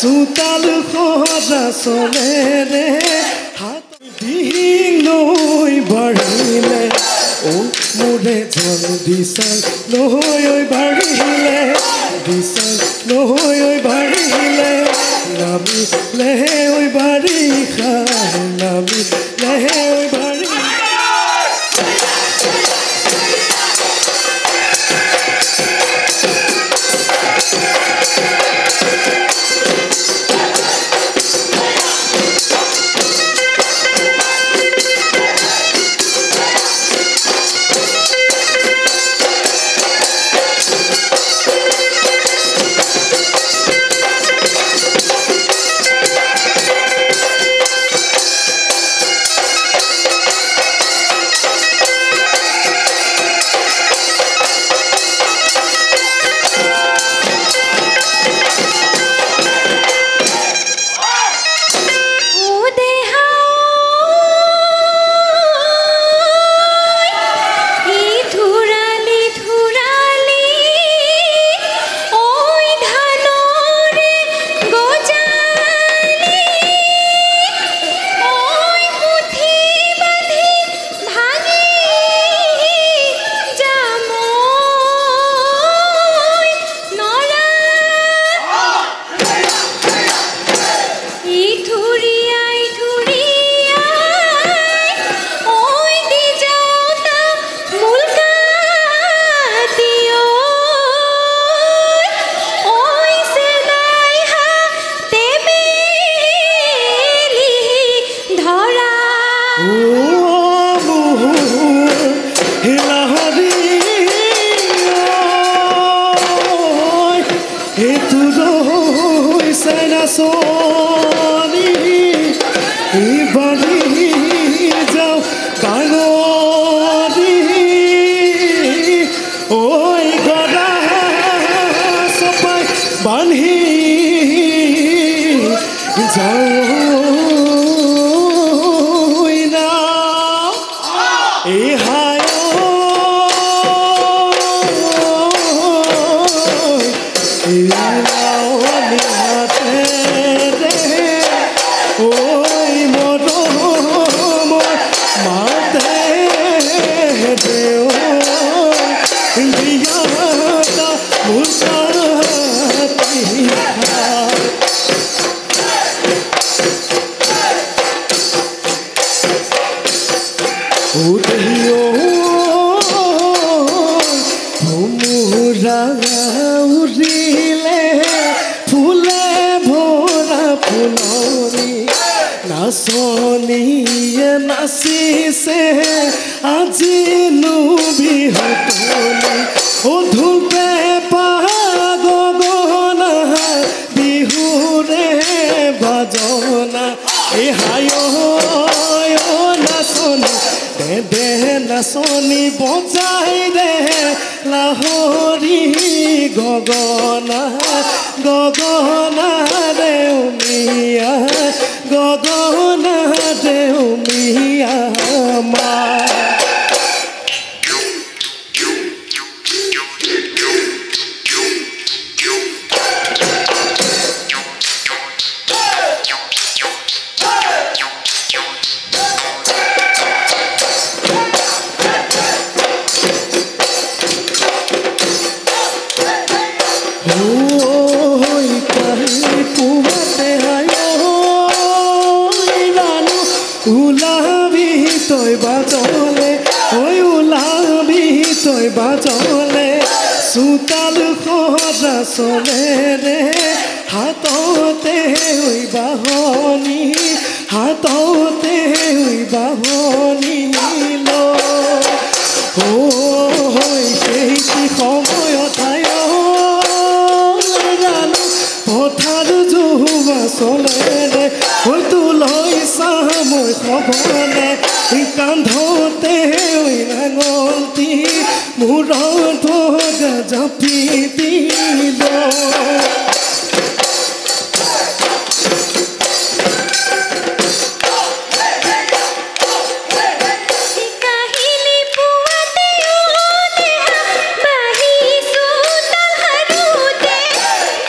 চোতাল সজা চলেৰে হাত দিনৈ বাঢ়িলে মোৰে জন দিচাই লৈ বাঢ়িলে দিচাই লৈ বাঢ়িলে নামিলে ঐ বাৰিষা নামিলে ঐ বাৰিষা নাচনি বজাই দে লাহৰি গগনা গগনা দেউমিয়া গগনা দেউমিয়া মা বাজলে চোতাল সজা চলেৰে হাততে বাহনি হাততে বাহনি সেই সময়ত জানো পথাৰ জোৱা চলেৰে হয়তো লৈ চাহ মই খবনে কান্ধতে নাঙলটি মূৰত ভগা জাপি দিল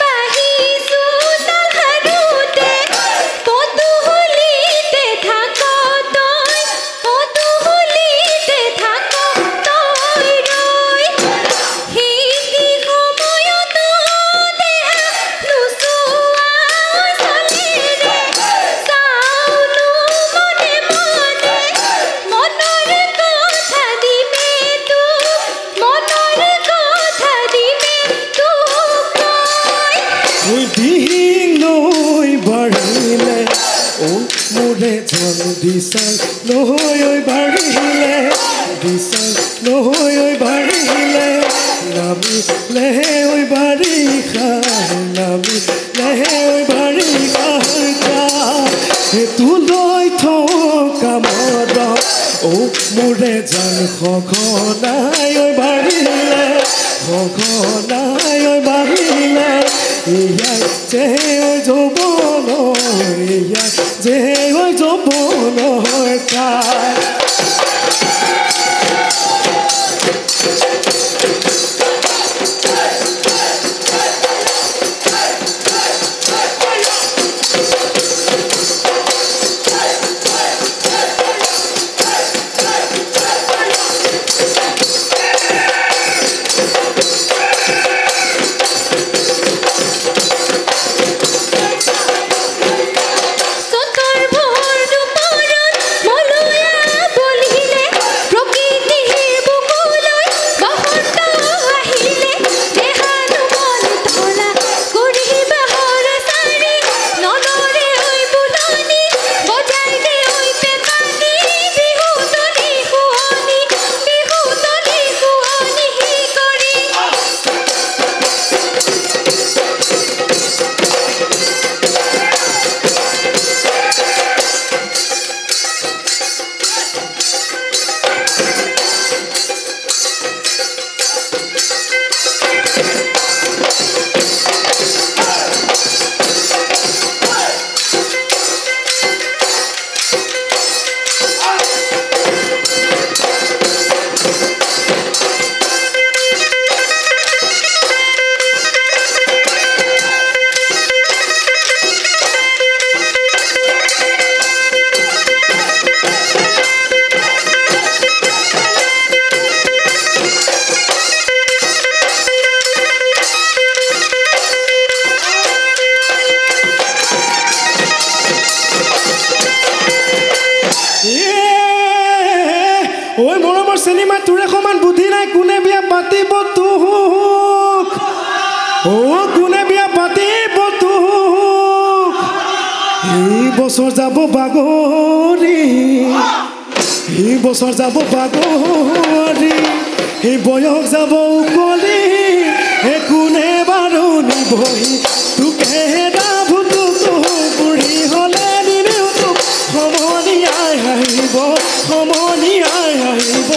বাহি চোতাল হাৰুতে মোৰে জান দিছাং নহয় ঐ বাঢ়িলে দিছাং নহয় ঐ বাঢ়িলে নামিলেহে ঐ বাৰিষা নামিলেহে ঐ বাৰিষা তোলৈ থকা মদ মোৰে জান সঘনাই ঐ বাঢ়িলে সঘনাই ঐ বাঢ়িলে এয়াই যে ঐ যৌৱন এয়াই যে ঐ যৌৱনৰ কাল ঐ মৰমৰ চিনেমা তোৰে সমান বুদ্ধি নাই কোনে বিয়া পাতিব তোক কোনে বিয়া পাতিব তোক এই বছৰ যাব বাগৰি এই বছৰ যাব বাগৰি এই বয়স যাব উকলি কোনে বাৰু নিবহি তোকে বুঢ়ী হ'লে নিনিও তোক সমনীয়াই আহিব সমনীয়াই আহিব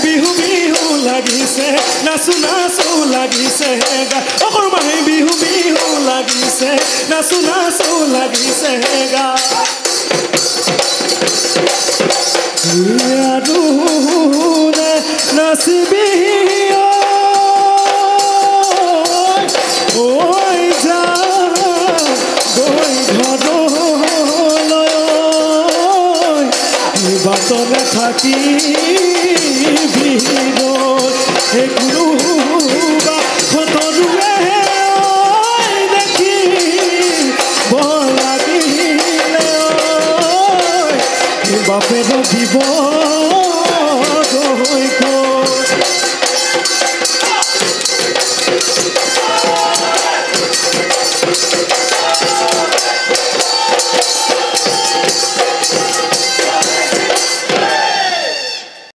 বিহু বিহু লাগিছে নাচো নাচো লাগিছে অকৰমাহে বিহু বিহু লাগিছে নাচো নাচো লাগিছে গা আৰু নাচিবি ঐ যা গৈ ঘৰলৈ বাটলে থাকি দেখি বাপেৰ জীবন